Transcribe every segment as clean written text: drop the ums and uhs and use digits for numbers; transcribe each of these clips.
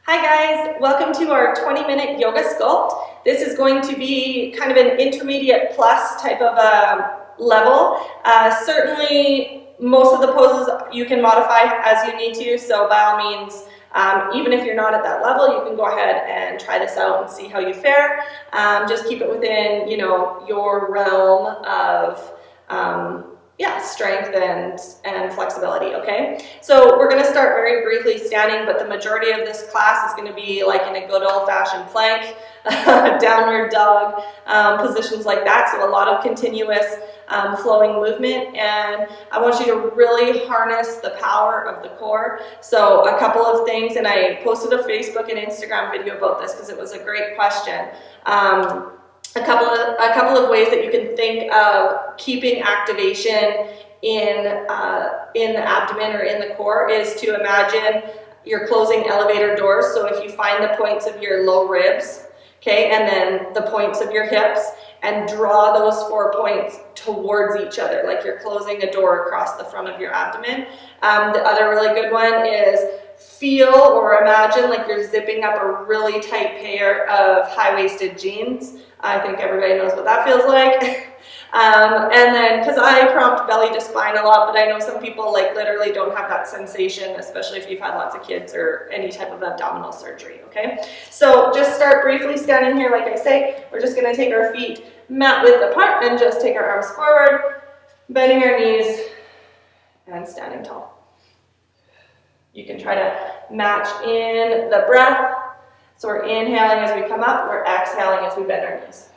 Hi guys, welcome to our 20-minute yoga sculpt. This is going to be kind of an intermediate plus type of level. Certainly most of the poses you can modify as you need to, so by all means, even if you're not at that level, you can go ahead and try this out and see how you fare. Just keep it within, your realm of strength and flexibility, okay? So we're gonna start very briefly standing, but the majority of this class is gonna be like in a good old-fashioned plank, downward dog, positions like that. So a lot of continuous flowing movement, and I want you to really harness the power of the core. So a couple of things, and I posted a Facebook and Instagram video about this because it was a great question. A couple of ways that you can think of keeping activation in the abdomen or in the core is to imagine you're closing elevator doors. So if you find the points of your low ribs, okay, and then the points of your hips, and draw those 4 points towards each other, like you're closing a door across the front of your abdomen. The other really good one is feel or imagine like you're zipping up a really tight pair of high-waisted jeans. I think everybody knows what that feels like. And then, because I prompt belly to spine a lot, but I know some people like literally don't have that sensation, especially if you've had lots of kids or any type of abdominal surgery, okay? So just start briefly standing here, like I say. We're just gonna take our feet mat width apart and just take our arms forward, bending our knees, and standing tall. You can try to match in the breath. So we're inhaling as we come up, we're exhaling as we bend our knees.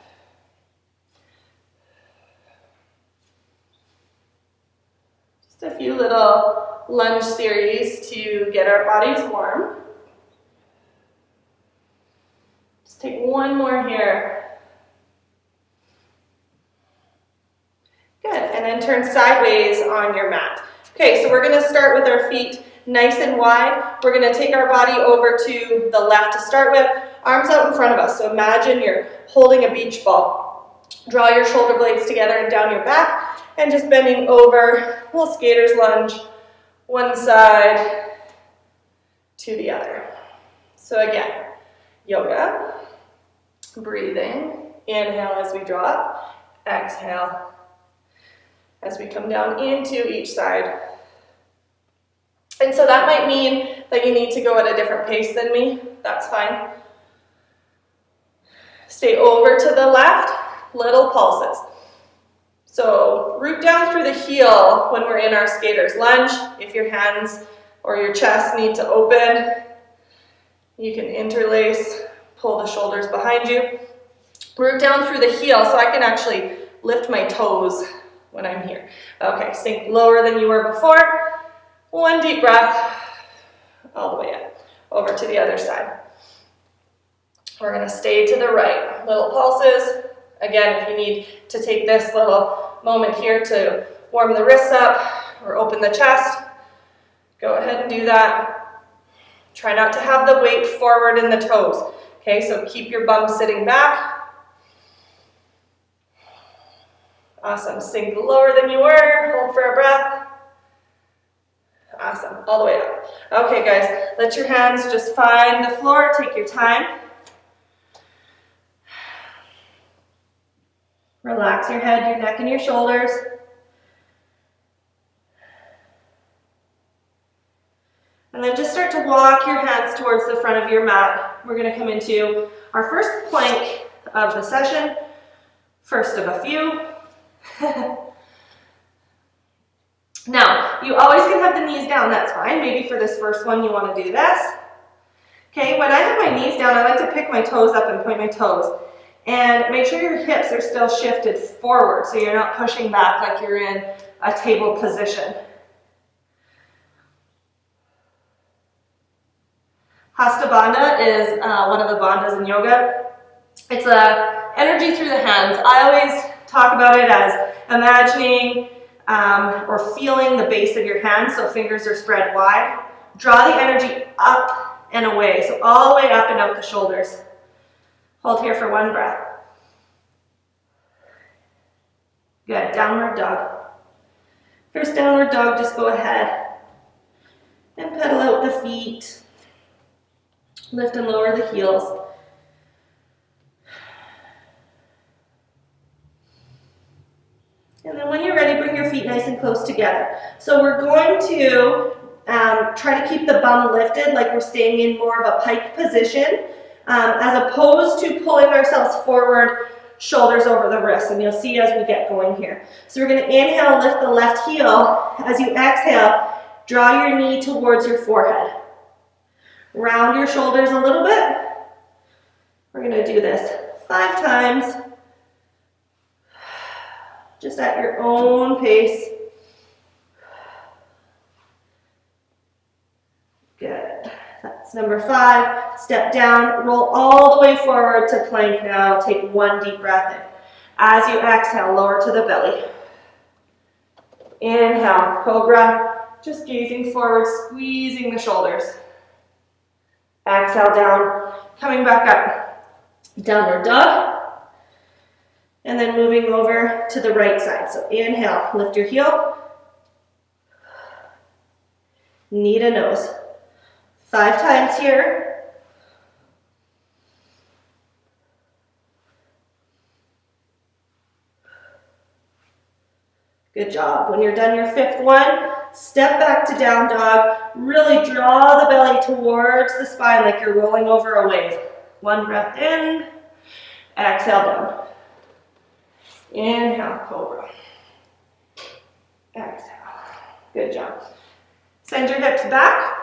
Just a few little lunge series to get our bodies warm. Just take one more here. Good, and then turn sideways on your mat. Okay, so we're gonna start with our feet nice and wide. We're gonna take our body over to the left to start with, arms out in front of us. So imagine you're holding a beach ball. Draw your shoulder blades together and down your back, and just bending over, little skater's lunge, one side to the other. So again, yoga, breathing, inhale as we drop, exhale as we come down into each side. And so that might mean that you need to go at a different pace than me. That's fine. Stay over to the left, little pulses. So root down through the heel when we're in our skater's lunge. If your hands or your chest need to open, you can interlace, pull the shoulders behind you. Root down through the heel so I can actually lift my toes when I'm here. Okay, sink lower than you were before. One deep breath, all the way up, over to the other side. We're gonna stay to the right, little pulses. Again, if you need to take this little moment here to warm the wrists up or open the chest, go ahead and do that. Try not to have the weight forward in the toes. Okay, so keep your bum sitting back. Awesome, sink lower than you were, hold for a breath. Awesome, all the way up. Okay guys, let your hands just find the floor, take your time. Relax your head, your neck, and your shoulders. And then just start to walk your hands towards the front of your mat. We're gonna come into our first plank of the session, first of a few. Now, you always can have the knees down, that's fine. Maybe for this first one you want to do this. Okay, when I have my knees down, I like to pick my toes up and point my toes. And make sure your hips are still shifted forward so you're not pushing back like you're in a table position. Hasta Bandha is one of the bandhas in yoga. It's energy through the hands. I always talk about it as imagining or feeling the base of your hands, so fingers are spread wide. Draw the energy up and away, so all the way up and out the shoulders. Hold here for one breath. Good, downward dog. First downward dog, just go ahead and pedal out the feet. Lift and lower the heels. And then when you're ready, bring your feet nice and close together. So we're going to try to keep the bum lifted, like we're staying in more of a pike position, as opposed to pulling ourselves forward, shoulders over the wrists. And you'll see as we get going here. So we're going to inhale, lift the left heel. As you exhale, draw your knee towards your forehead. Round your shoulders a little bit. We're going to do this 5 times. Just at your own pace. Good. That's number 5. Step down, roll all the way forward to plank now. Take 1 deep breath in. As you exhale, lower to the belly. Inhale, cobra. Just gazing forward, squeezing the shoulders. Exhale down, coming back up. Downward dog. And then moving over to the right side. So inhale, lift your heel. Knee to nose. 5 times here. Good job. When you're done your 5th one, step back to down dog. Really draw the belly towards the spine like you're rolling over a wave. 1 breath in. Exhale down. Inhale, cobra. Exhale. Good job. Send your hips back.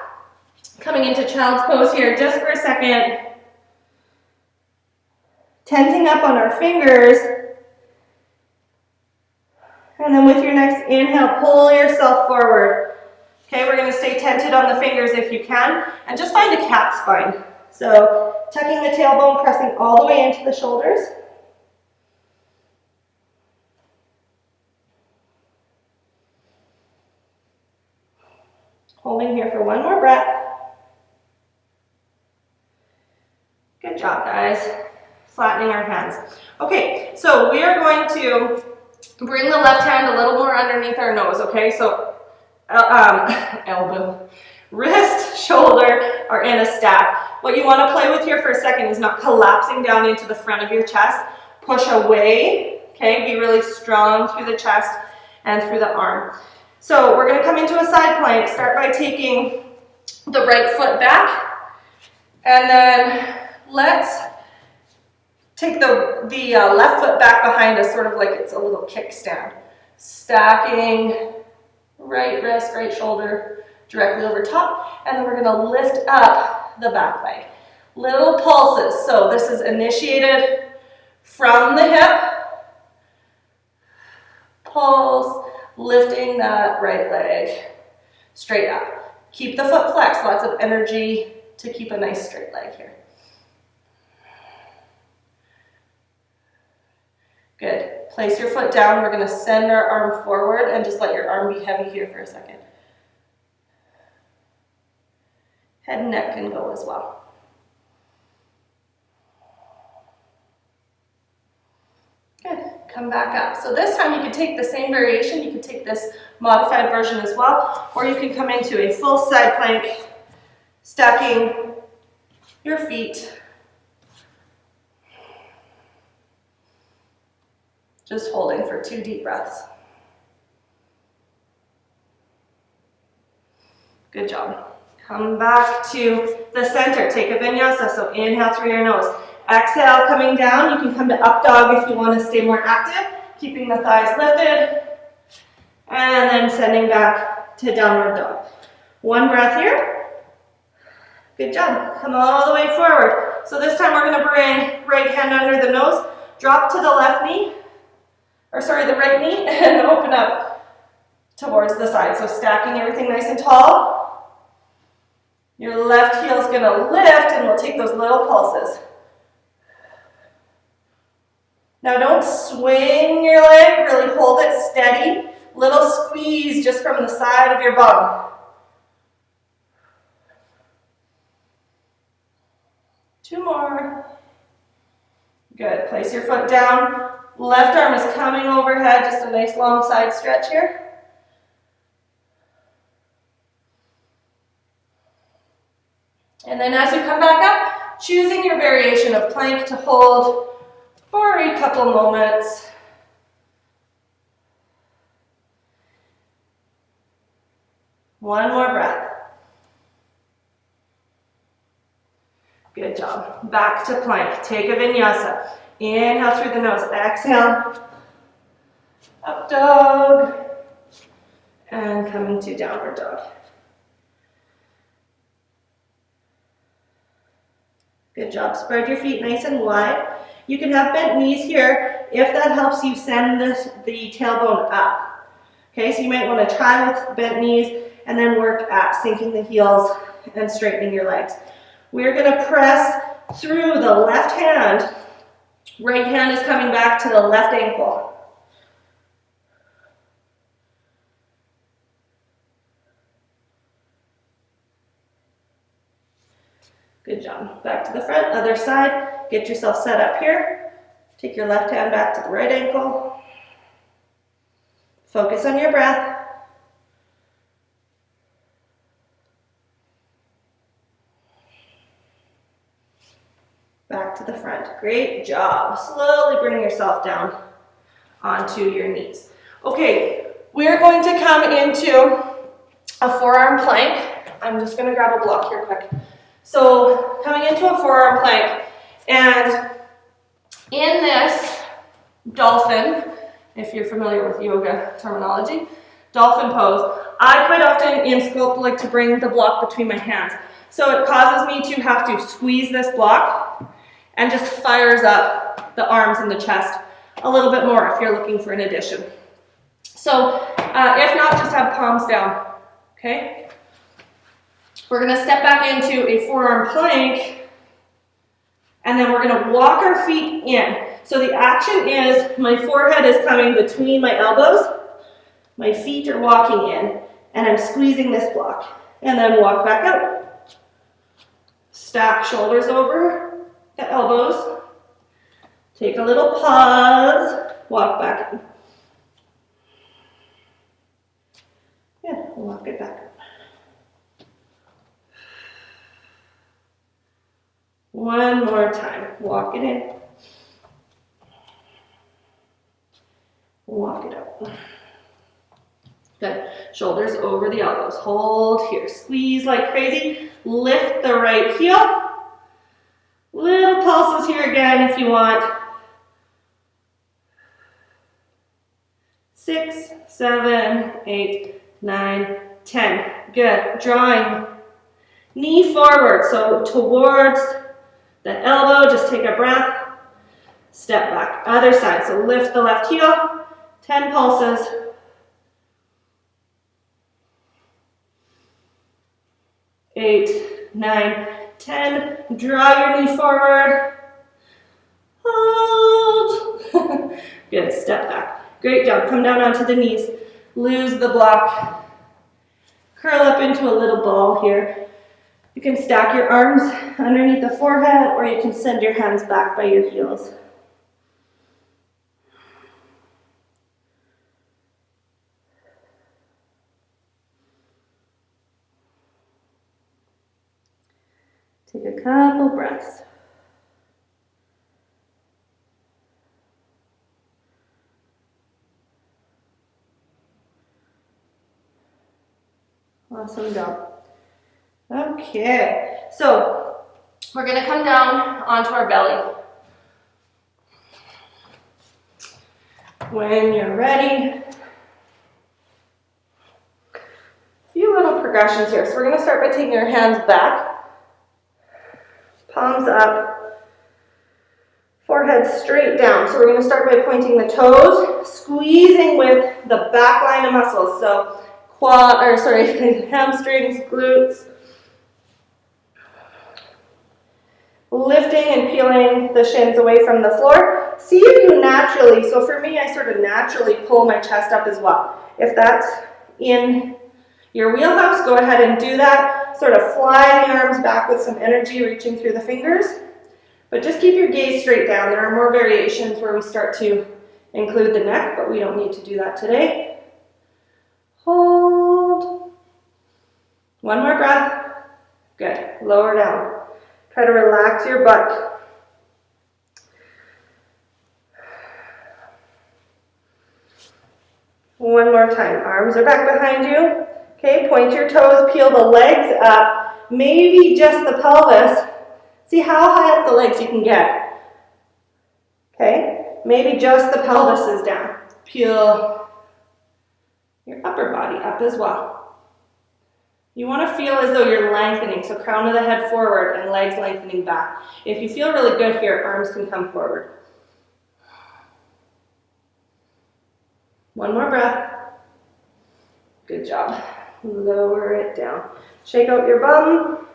Coming into child's pose here just for a second. Tenting up on our fingers. And then with your next inhale, pull yourself forward. Okay, we're going to stay tented on the fingers if you can. And just find a cat spine. So tucking the tailbone, pressing all the way into the shoulders. Holding here for 1 more breath. Good job, guys. Flattening our hands. Okay, so we are going to bring the left hand a little more underneath our nose, okay? So elbow, wrist, shoulder are in a stack. What you want to play with here for a second is not collapsing down into the front of your chest. Push away, okay? Be really strong through the chest and through the arm. So we're going to come into a side plank. Start by taking the right foot back. And then let's take the left foot back behind us, sort of like it's a little kickstand. Stacking right wrist, right shoulder directly over top. And then we're going to lift up the back leg. Little pulses. So this is initiated from the hip. Pulse. Lifting that right leg straight up. Keep the foot flexed, lots of energy to keep a nice straight leg here. Good. Place your foot down. We're going to send our arm forward and just let your arm be heavy here for a second. Head and neck can go as well. Good. Come back up. So this time you can take the same variation. You can take this modified version as well, or you can come into a full side plank, stacking your feet. Just holding for 2 deep breaths. Good job. Come back to the center. Take a vinyasa. So inhale through your nose. Exhale, coming down. You can come to up dog if you want to stay more active, keeping the thighs lifted. And then sending back to downward dog. 1 breath here. Good job. Come all the way forward. So this time we're going to bring right hand under the nose, drop to the left knee, the right knee, and open up towards the side. So stacking everything nice and tall. Your left heel is going to lift, and we'll take those little pulses. Now don't swing your leg, really hold it steady. Little squeeze just from the side of your bum. 2 more. Good, place your foot down. Left arm is coming overhead, just a nice long side stretch here. And then as you come back up, choosing your variation of plank to hold for a couple moments. One more breath. Good job. Back to plank. Take a vinyasa. Inhale through the nose. Exhale. Up dog. And coming to downward dog. Good job. Spread your feet nice and wide. You can have bent knees here if that helps you send the tailbone up. Okay, so you might want to try with bent knees and then work at sinking the heels and straightening your legs. We're going to press through the left hand. Right hand is coming back to the left ankle. Good job. Back to the front, other side. Get yourself set up here. Take your left hand back to the right ankle. Focus on your breath. Back to the front. Great job. Slowly bring yourself down onto your knees. Okay, we're going to come into a forearm plank. I'm just going to grab a block here quick. So coming into a forearm plank, and in this dolphin, if you're familiar with yoga terminology, dolphin pose, I quite often in Sculpt like to bring the block between my hands. So it causes me to have to squeeze this block and just fires up the arms and the chest a little bit more if you're looking for an addition. So if not, just have palms down, okay? We're going to step back into a forearm plank, and then we're going to walk our feet in. So the action is my forehead is coming between my elbows, my feet are walking in, and I'm squeezing this block, and then walk back out. Stack shoulders over the elbows, take a little pause, walk back in. Good, walk it back up. One more time. Walk it in. Walk it out. Good. Shoulders over the elbows. Hold here. Squeeze like crazy. Lift the right heel. Little pulses here again if you want. 6, 7, 8, 9, 10. Good. Drawing knee forward, so towards the elbow. Just take a breath. Step back. Other side. So lift the left heel. 10 pulses. 8, 9, 10. Draw your knee forward. Hold. Good. Step back. Great job. Come down onto the knees. Lose the block. Curl up into a little ball here. You can stack your arms underneath the forehead, or you can send your hands back by your heels. Take a couple breaths. Awesome job. Okay, so we're going to come down onto our belly. When you're ready, a few little progressions here. So we're going to start by taking our hands back, palms up, forehead straight down. So we're going to start by pointing the toes, squeezing with the back line of muscles. So hamstrings, glutes. Lifting and peeling the shins away from the floor. See if you naturally, so for me, I sort of naturally pull my chest up as well. If that's in your wheelhouse, go ahead and do that. Sort of fly the arms back with some energy, reaching through the fingers. But just keep your gaze straight down. There are more variations where we start to include the neck, but we don't need to do that today. Hold. One more breath. Good. Lower down. Try to relax your butt. One more time. Arms are back behind you. Okay, point your toes, peel the legs up. Maybe just the pelvis. See how high up the legs you can get. Okay, maybe just the pelvis is down. Peel your upper body up as well. You want to feel as though you're lengthening, so crown of the head forward and legs lengthening back. If you feel really good here, arms can come forward. One more breath. Good job. Lower it down. Shake out your bum.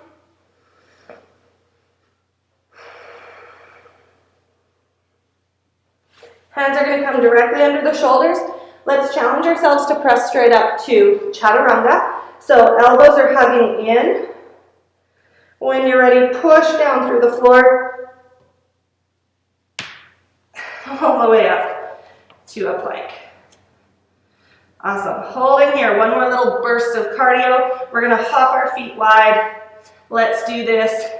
Hands are going to come directly under the shoulders. Let's challenge ourselves to press straight up to chaturanga. So elbows are hugging in. When you're ready, push down through the floor. All the way up to a plank. Awesome. Hold in here. One more little burst of cardio. We're going to hop our feet wide. Let's do this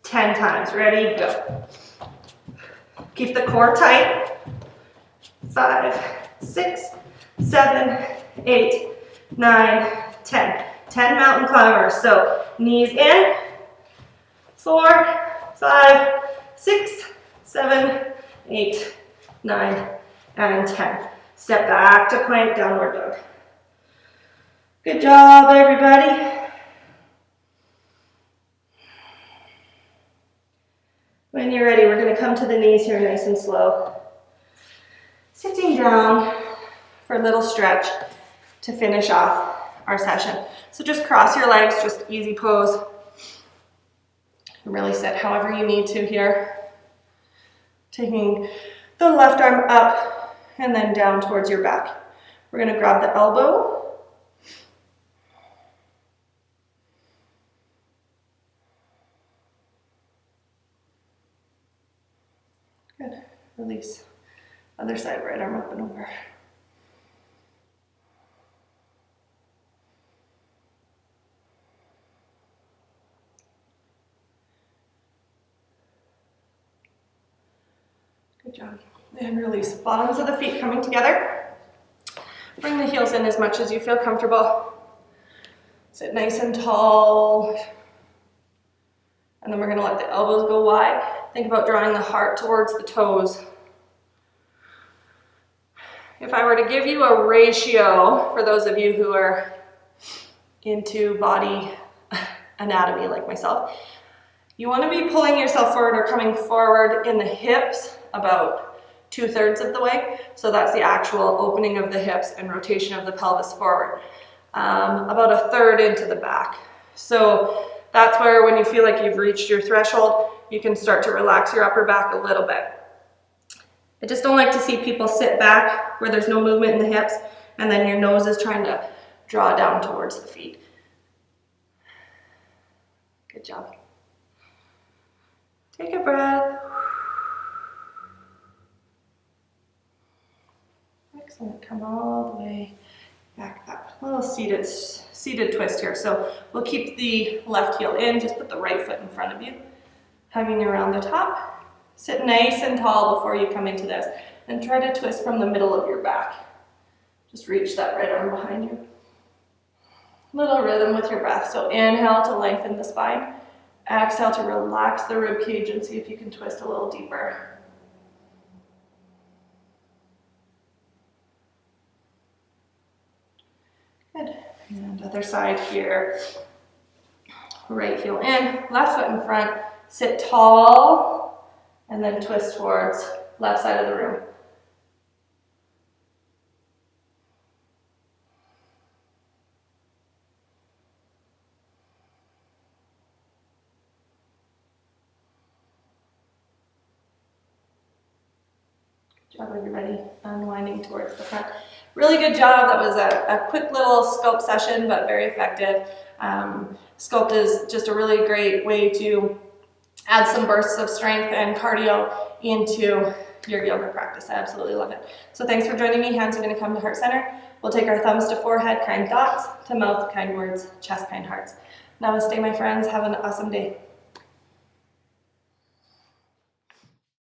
10 times. Ready? Go. Keep the core tight. 5, 6, 7, 8, 9, 10. 10 mountain climbers. So knees in. 4, 5, 6, 7, 8, 9, and 10. Step back to plank, downward dog. Good job, everybody. When you're ready, we're going to come to the knees here nice and slow. Sitting down for a little stretch to finish off our session. So just cross your legs, just easy pose. Really sit however you need to here. Taking the left arm up and then down towards your back. We're going to grab the elbow. Good. Release. Other side, right arm up and over. Good job. And release. Bottoms of the feet coming together. Bring the heels in as much as you feel comfortable. Sit nice and tall. And then we're going to let the elbows go wide. Think about drawing the heart towards the toes. If I were to give you a ratio, for those of you who are into body anatomy like myself, you want to be pulling yourself forward or coming forward in the hips about 2/3 of the way. So that's the actual opening of the hips and rotation of the pelvis forward. About 1/3 into the back. So that's where when you feel like you've reached your threshold, you can start to relax your upper back a little bit. I just don't like to see people sit back where there's no movement in the hips and then your nose is trying to draw down towards the feet. Good job. Take a breath. Excellent. Come all the way back up. A little seated twist here. So we'll keep the left heel in. Just put the right foot in front of you. Hugging around the top. Sit nice and tall before you come into this. And try to twist from the middle of your back. Just reach that right arm behind you. Little rhythm with your breath. So inhale to lengthen the spine. Exhale to relax the rib cage and see if you can twist a little deeper. Good. And other side here. Right heel in, left foot in front. Sit tall and then twist towards left side of the room. Good job, everybody. Unwinding towards the front. Really good job. That was a quick little Sculpt session, but very effective. Sculpt is just a really great way to add some bursts of strength and cardio into your yoga practice. I absolutely love it. So thanks for joining me. Hands are going to come to heart center. We'll take our thumbs to forehead, kind thoughts, to mouth, kind words, chest, kind hearts. Namaste, my friends. Have an awesome day.